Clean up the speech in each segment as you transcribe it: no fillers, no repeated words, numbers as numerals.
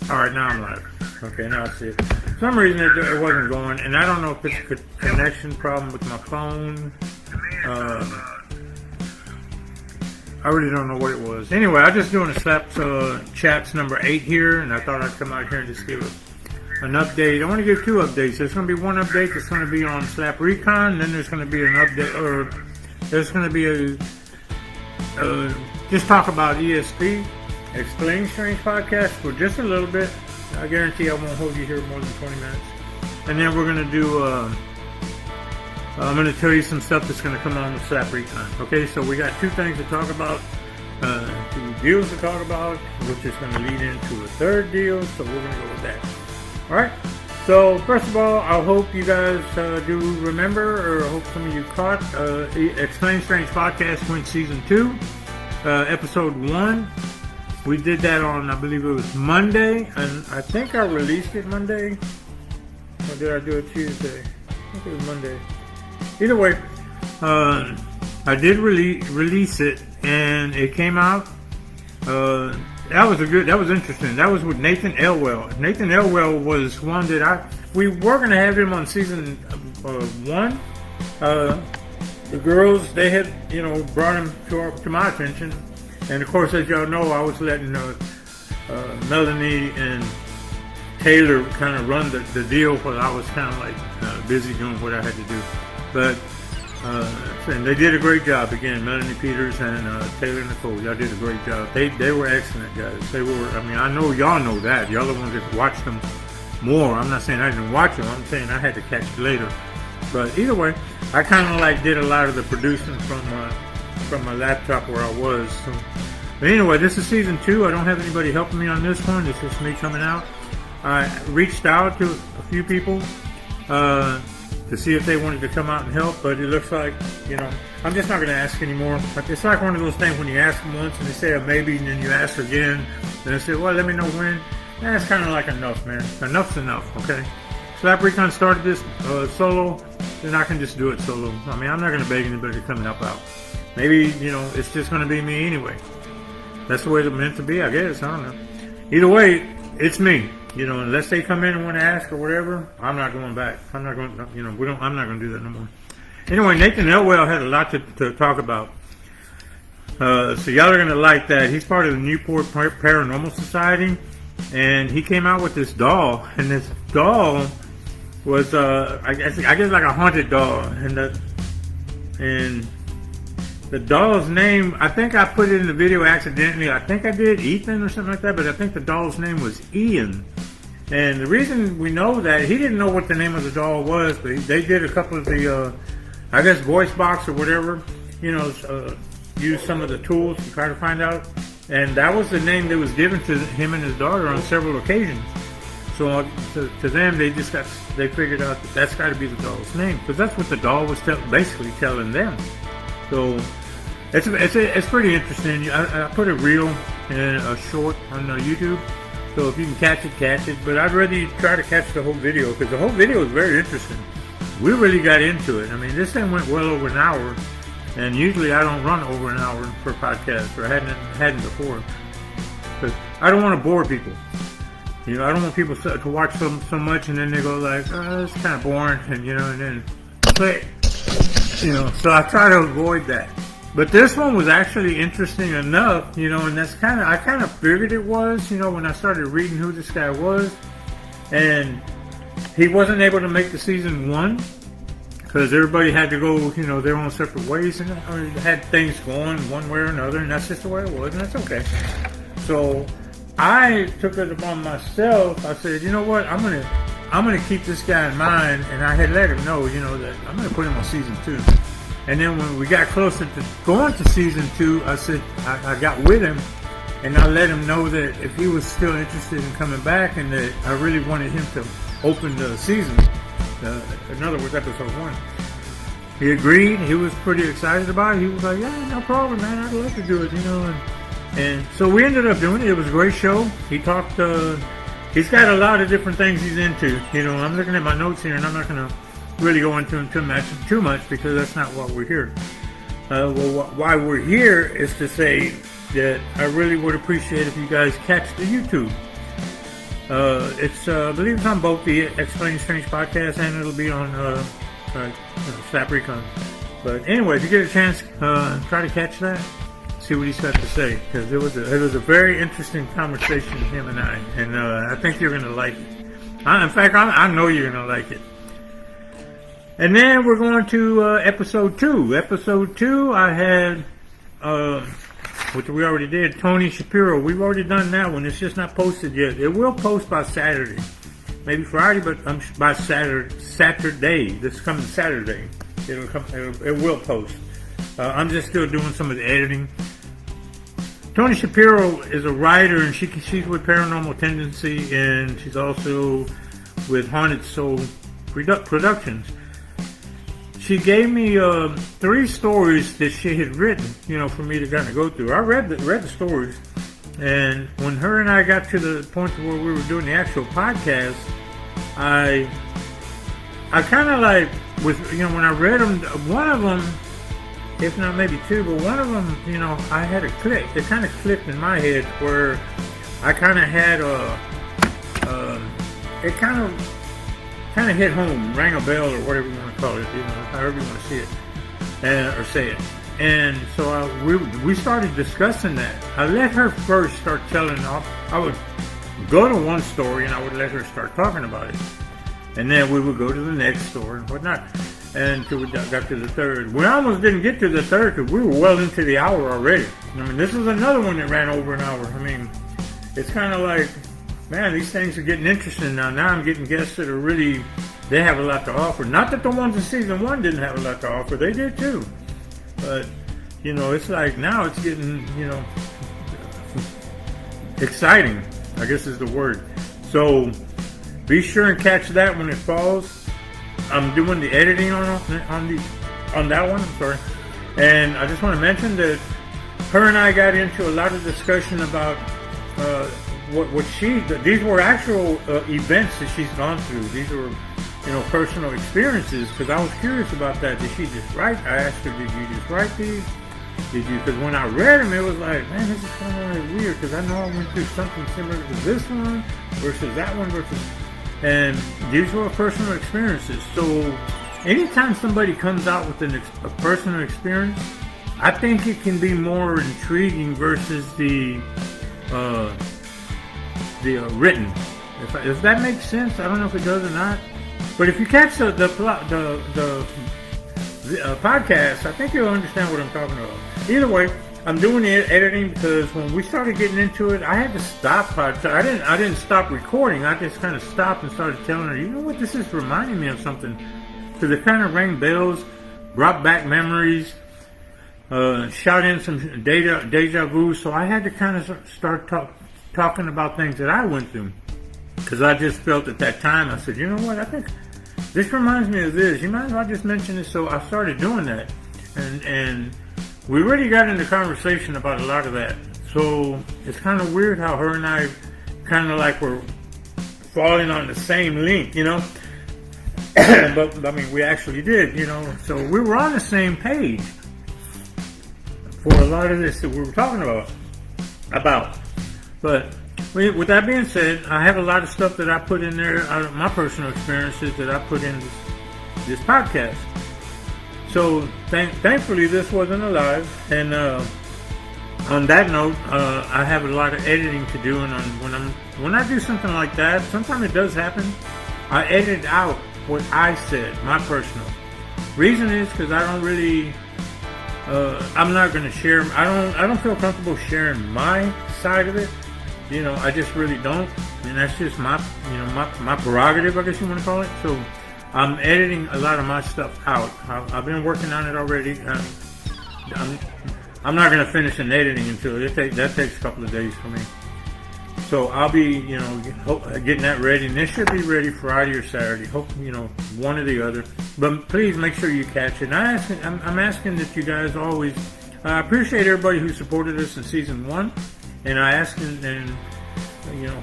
Alright, now I'm live. Okay, now I see it. For some reason it wasn't going, and I don't know if it's a connection problem with my phone. I really don't know what it was. Anyway, I'm just doing a Slap Chats number 8 here, and I thought I'd come out here and just give an update. I want to give 2 updates. There's going to be one update that's going to be on Slap Recon, and then there's going to be an update, or there's going to be just talk about ESP, Explain Strange podcast, for just a little bit. I guarantee I won't hold you here more than 20 minutes. And then we're going to do, I'm going to tell you some stuff that's going to come on with Slap Recon. Okay, so we got 2 things to talk about, 2 deals to talk about, which is going to lead into a 3rd deal, so we're going to go with that. Alright, so first of all, I hope you guys do remember, or I hope some of you caught, Explain Strange podcast went season 2, episode 1. We did that on, I believe it was Monday, and I think I released it Monday, or did I do it Tuesday? I think it was Monday. Either way, I did release it, and it came out. That was interesting. That was with Nathan Elwell. Nathan Elwell was one that we were going to have him on season 1. The girls, they had, brought him to my attention. And of course, as y'all know, I was letting Melanie and Taylor kind of run the deal, while I was kind of like busy doing what I had to do. But and they did a great job. Again, Melanie Peters and Taylor Nicole, y'all did a great job. They were excellent guys. They were. I mean, I know y'all know that. Y'all the ones that watched them more. I'm not saying I didn't watch them. I'm saying I had to catch it later. But either way, I kind of like did a lot of the producing from my laptop where I was. So, but anyway, this is season 2. I don't have anybody helping me on this one. It's just me coming out. I reached out to a few people to see if they wanted to come out and help, but it looks like, I'm just not going to ask anymore. It's like one of those things when you ask them once and they say a maybe, and then you ask again, and they say, well, let me know when. That's kind of like enough, man. Enough's enough, okay? Slap Recon started this solo, then I can just do it solo. I mean, I'm not going to beg anybody to come and help out. Maybe, it's just going to be me anyway. That's the way it's meant to be, I guess. I don't know. Either way, it's me. Unless they come in and want to ask or whatever, I'm not going back. I'm not going, I'm not going to do that no more. Anyway, Nathan Elwell had a lot to talk about. So y'all are going to like that. He's part of the Newport Paranormal Society, and he came out with this doll, and this doll was, I guess like a haunted doll, and the doll's name, I think I put it in the video accidentally. I think I did, Ethan or something like that, but I think the doll's name was Ian. And the reason we know that, he didn't know what the name of the doll was, but they did a couple of the, I guess, voice box or whatever, use some of the tools to try to find out. And that was the name that was given to him and his daughter on several occasions. So to them, they figured out that that's got to be the doll's name, because that's what the doll was basically telling them. So it's pretty interesting. I put a reel and a short on YouTube, so if you can catch it. But I'd rather try to catch the whole video, because the whole video is very interesting. We really got into it. I mean, this thing went well over an hour, and usually I don't run over an hour for a podcast, or I hadn't before, because I don't want to bore people. I don't want people to watch so much and then they go like, oh, it's kind of boring, and then click. So I try to avoid that. But this one was actually interesting enough, and I kind of figured it was, when I started reading who this guy was. And he wasn't able to make the season 1 because everybody had to go, their own separate ways, and had things going one way or another, and that's just the way it was, and that's okay. So I took it upon myself. I said, you know what, I'm gonna keep this guy in mind, and I had let him know, that I'm gonna put him on season 2. And then when we got closer to going to season 2, I said I got with him, and I let him know that if he was still interested in coming back, and that I really wanted him to open the season, in other words, episode 1. He agreed. He was pretty excited about it. He was like, yeah, no problem, man. I'd love to do it, And so we ended up doing it. It was a great show. He talked. He's got a lot of different things he's into. I'm looking at my notes here, and I'm not going to really go into him too much because that's not why we're here. Why we're here is to say that I really would appreciate if you guys catch the YouTube. I believe it's on both the Explain Strange podcast and it'll be on Slap Recon. But anyway, if you get a chance, try to catch that. See what he's got to say, because it was a very interesting conversation, him and I, and I think you're going to like it. In fact, I know you're going to like it. And then we're going to episode 2. Episode 2, I had, which we already did, Tony Shapiro. We've already done that one. It's just not posted yet. It will post by Saturday. Maybe Friday, but by Saturday. This coming Saturday. It will post. I'm just still doing some of the editing. Tony Shapiro is a writer, and she's with Paranormal Tendency, and she's also with Haunted Soul Productions. She gave me 3 stories that she had written, for me to kind of go through. I read the stories, and when her and I got to the point where we were doing the actual podcast, I kind of like, when I read them, one of them, if not maybe 2, but one of them, I had a click. It kind of clicked in my head where I kind of had it kind of hit home, rang a bell, or whatever you want to call it, however you want to see it, or say it. And so we started discussing that. I let her first start telling off. I would go to one story and I would let her start talking about it. And then we would go to the next story and whatnot. Until we got to the third. We almost didn't get to the third because we were well into the hour already. This is another one that ran over an hour. It's kind of like, man, these things are getting interesting now. Now I'm getting guests that are really, they have a lot to offer. Not that the ones in season 1 didn't have a lot to offer. They did too. But, it's like now it's getting, exciting, I guess is the word. So be sure and catch that when it falls. I'm doing the editing on that one. I'm sorry, and I just want to mention that her and I got into a lot of discussion about these were actual events that she's gone through. These were, personal experiences. Because I was curious about that. Did she just write? I asked her, did you just write these? Did you? Because when I read them, it was like, man, this is kind of weird. Because I know I went through something similar to this one versus that one versus. And these were personal experiences. So anytime somebody comes out with a personal experience, I think it can be more intriguing versus the written. If that makes sense, I don't know if it does or not. But if you catch the podcast, I think you'll understand what I'm talking about. Either way, I'm doing the editing because when we started getting into it, I had to stop. I didn't stop recording. I just kind of stopped and started telling her, you know what, this is reminding me of something. Because it kind of rang bells, brought back memories, shot in some deja vu. So I had to kind of start talking about things that I went through. Because I just felt at that time, I said, you know what, I think this reminds me of this. You mind if I just mention this? So I started doing that. And we really got into conversation about a lot of that. So it's kind of weird how her and I kind of like were falling on the same link, But, we actually did, So we were on the same page for a lot of this that we were talking about. But with that being said, I have a lot of stuff that I put in there, my personal experiences that I put in this podcast. So thankfully this wasn't live, and on that note, I have a lot of editing to do, and when I do something like that, sometimes it does happen. I edit out what I said, my personal reason is because I don't really, I'm not going to share. I don't feel comfortable sharing my side of it. I just really don't, and that's just my prerogative, I guess you want to call it. So I'm editing a lot of my stuff out. I've been working on it already. I'm not going to finish an editing until that takes a couple of days for me. So I'll be, getting that ready, and this should be ready Friday or Saturday. Hope, one or the other. But please make sure you catch it. And I'm asking that you guys always. I appreciate everybody who supported us in season 1, and I ask and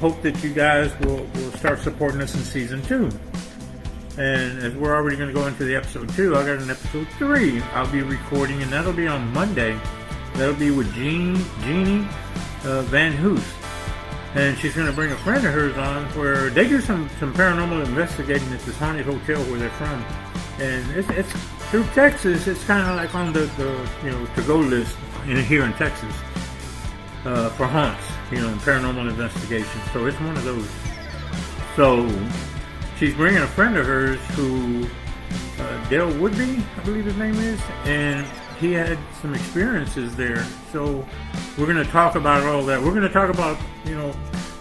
hope that you guys will start supporting us in season 2. And as we're already going to go into the episode 2, I got an episode 3 I'll be recording, and that'll be on Monday. That'll be with Jeannie Van Hoos. And she's going to bring a friend of hers on where they do some paranormal investigating at this haunted hotel where they're from. And it's through Texas. It's kind of like on the to-go list here in Texas for haunts, and paranormal investigations. So it's one of those. So she's bringing a friend of hers who, Dale Woodby, I believe his name is, and he had some experiences there. So we're going to talk about all that. We're going to talk about,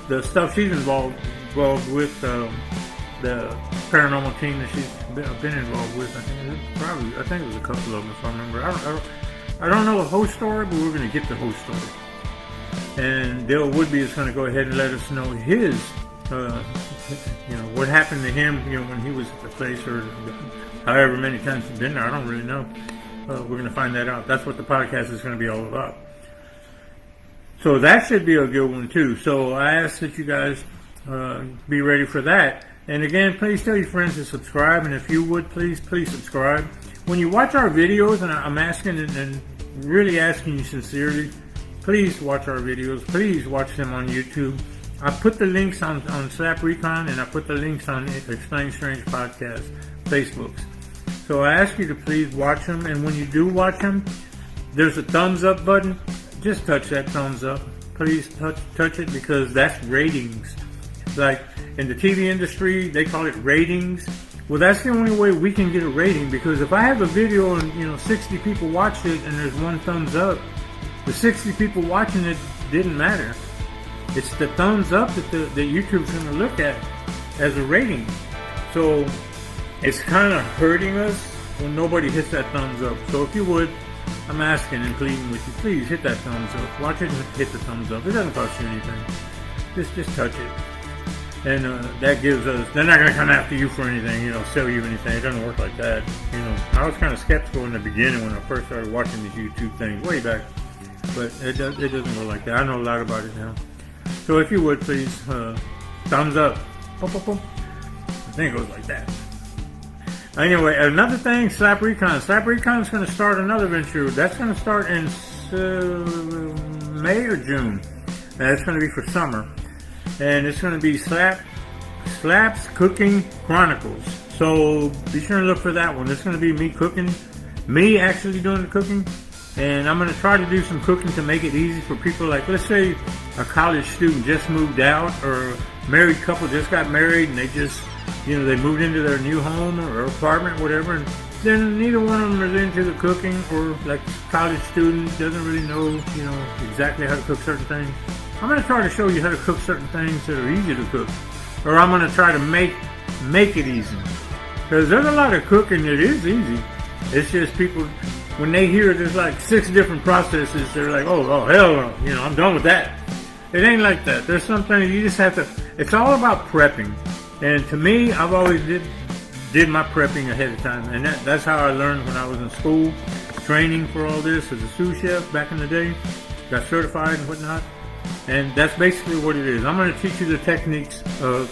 the stuff she's involved with, the paranormal team that she's been involved with. I think it was a couple of them, if I remember. I don't know the whole story, but we're going to get the whole story. And Dale Woodby is going to go ahead and let us know his, what happened to him, when he was at the place, or however many times he's been there. I don't really know. We're going to find that out. That's what the podcast is going to be all about. So that should be a good one too. So I ask that you guys be ready for that. And again, please tell your friends to subscribe. And if you would, please subscribe. When you watch our videos, and I'm asking and really asking you sincerely, please watch our videos. Please watch them on YouTube. I put the links on Slap Recon, and I put the links on Explain Strange Podcast Facebooks. So I ask you to please watch them, and when you do watch them, there's a thumbs up button. Just touch that thumbs up. Please touch it, because that's ratings. Like in the TV industry, they call it ratings. Well, that's the only way we can get a rating, because if I have a video and 60 people watch it and there's one thumbs up, the 60 people watching it didn't matter. It's the thumbs up that YouTube's going to look at as a rating. So it's kind of hurting us when nobody hits that thumbs up. So if you would, I'm asking and pleading with you, please hit that thumbs up. Watch it and hit the thumbs up. It doesn't cost you anything. Just touch it. And that gives us, they're not going to come after you for anything, sell you anything. It doesn't work like that. I was kind of skeptical in the beginning when I first started watching these YouTube things way back. But it doesn't work like that. I know a lot about it now. So if you would, please, thumbs up. Boom, boom, boom. I think it goes like that. Anyway, another thing, Slap Recon. Slap Recon is going to start another venture. That's going to start in May or June. That's going to be for summer. And it's going to be Slap's Cooking Chronicles. So be sure to look for that one. It's going to be me cooking, me actually doing the cooking. And I'm going to try to do some cooking to make it easy for people. Like, let's say a college student just moved out, or a married couple just got married and they just, they moved into their new home or apartment, whatever, and then neither one of them is into the cooking, or like college student doesn't really know, exactly how to cook certain things. I'm going to try to show you how to cook certain things that are easy to cook, or I'm going to try to make it easy, because there's a lot of cooking that is easy. It's just people, when they hear there's like 6 different processes, they're like, oh hell no, I'm done with that. It ain't like that. There's something you just have to. It's all about prepping. And to me, I've always did my prepping ahead of time, and that's how I learned when I was in school, training for all this as a sous chef back in the day. Got certified and whatnot, and that's basically what it is. I'm going to teach you the techniques of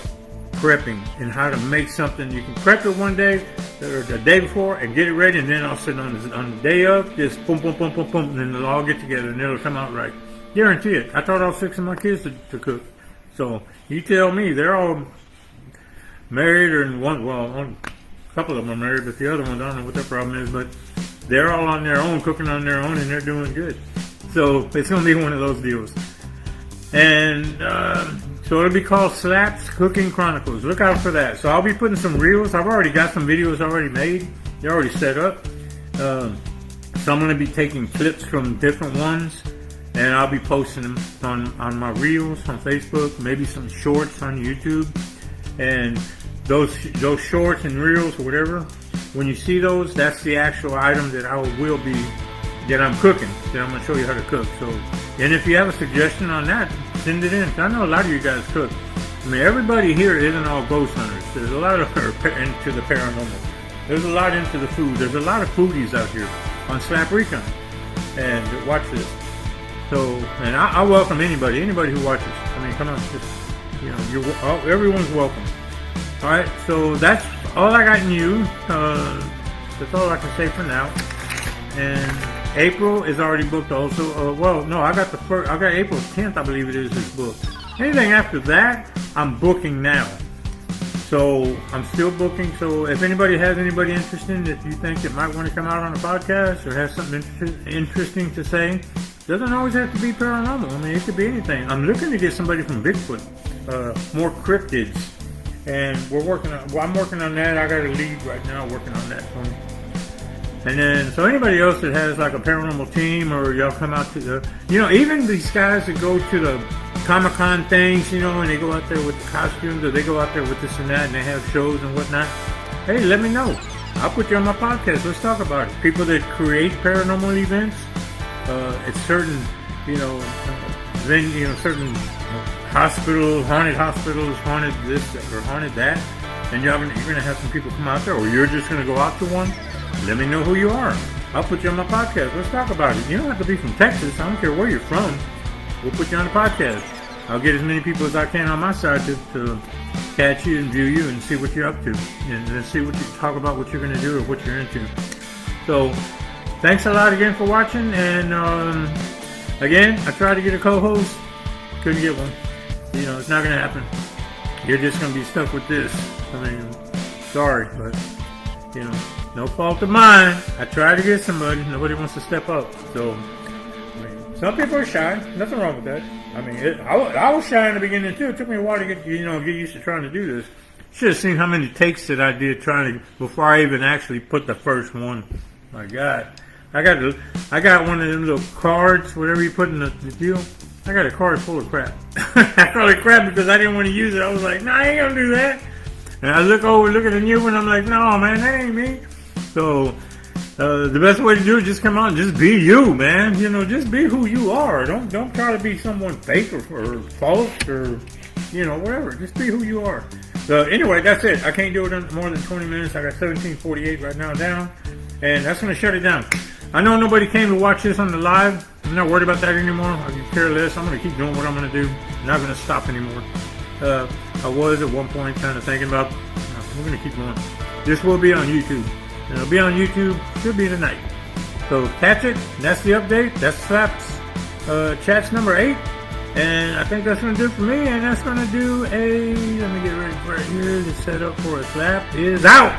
prepping and how to make something. You can prep it one day or the day before and get it ready, and then I'll sit on the day of, just boom, boom, boom, boom, boom, and then it'll all get together and it'll come out right. Guarantee it. I taught all 6 of my kids to cook. So you tell me, they're all married, or a couple of them are married, but the other ones, I don't know what their problem is, but they're all on their own, cooking on their own, and they're doing good. So it's going to be one of those deals. And so it'll be called Slap's Cooking Chronicles. Look out for that. So I'll be putting some reels. I've already got some videos already made. They're already set up. So I'm going to be taking clips from different ones, and I'll be posting them on my reels on Facebook, maybe some shorts on YouTube. And those shorts and reels or whatever, when you see those, that's the actual item that that I'm cooking, that I'm going to show you how to cook. So, and if you have a suggestion on that, send it in. I know a lot of you guys cook. I mean, everybody here isn't all ghost hunters. There's a lot of into the paranormal. There's a lot into the food. There's a lot of foodies out here on Slap Recon. And watch this. So, and I welcome anybody who watches. I mean, come on, just, everyone's welcome. All right, so that's all I got in you. That's all I can say for now. And April is already booked also. Well, no, I got April 10th, I believe it is booked. Anything after that, I'm booking now. So I'm still booking. So if anybody has anybody interested, if you think it might want to come out on a podcast or has something interesting to say, doesn't always have to be paranormal. I mean, it could be anything. I'm looking to get somebody from Bigfoot, more cryptids, and I'm working on that. I got a lead right now working on that one. And then, so anybody else that has like a paranormal team, or y'all come out to the, even these guys that go to the Comic-Con things, and they go out there with the costumes, or they go out there with this and that, and they have shows and whatnot. Hey, let me know. I'll put you on my podcast. Let's talk about it. People that create paranormal events, it's certain, certain hospitals, haunted this or haunted that, and you're going to have some people come out there, or you're just going to go out to one. Let me know who you are. I'll put you on my podcast. Let's talk about it. You don't have to be from Texas. I don't care where you're from. We'll put you on the podcast. I'll get as many people as I can on my side to catch you and view you and see what you're up to. And then see what you talk about, what you're going to do or what you're into. So, thanks a lot again for watching. And again, I tried to get a co-host. Couldn't get one. It's not going to happen. You're just going to be stuck with this. I mean, sorry, but, no fault of mine. I tried to get somebody. Nobody wants to step up. So, some people are shy. Nothing wrong with that. I mean, I was shy in the beginning too. It took me a while to get used to trying to do this. Should have seen how many takes that I did before I even actually put the first one. My God, I got one of them little cards, whatever you put in the deal. I got a card full of crap. I call it crap because I didn't want to use it. I was like, nah, I ain't gonna do that. And I look at the new one. I'm like, no, man, that ain't me. So. The best way to do it, just come on, just be you, man. Just be who you are. Don't try to be someone fake or false or, whatever. Just be who you are. So anyway, that's it. I can't do it in more than 20 minutes. I got 17:48 right now down, and that's going to shut it down. I know nobody came to watch this on the live. I'm not worried about that anymore. I can care less. I'm going to keep doing what I'm going to do. I'm not going to stop anymore. I was at one point kind of thinking about, we're going to keep going. This will be on YouTube. It'll be on YouTube. Should be tonight. So catch it. That's the update. That's Slap's chats number 8. And I think that's going to do it for me. And that's going to do let me get ready for it here. The setup for a Slap is out.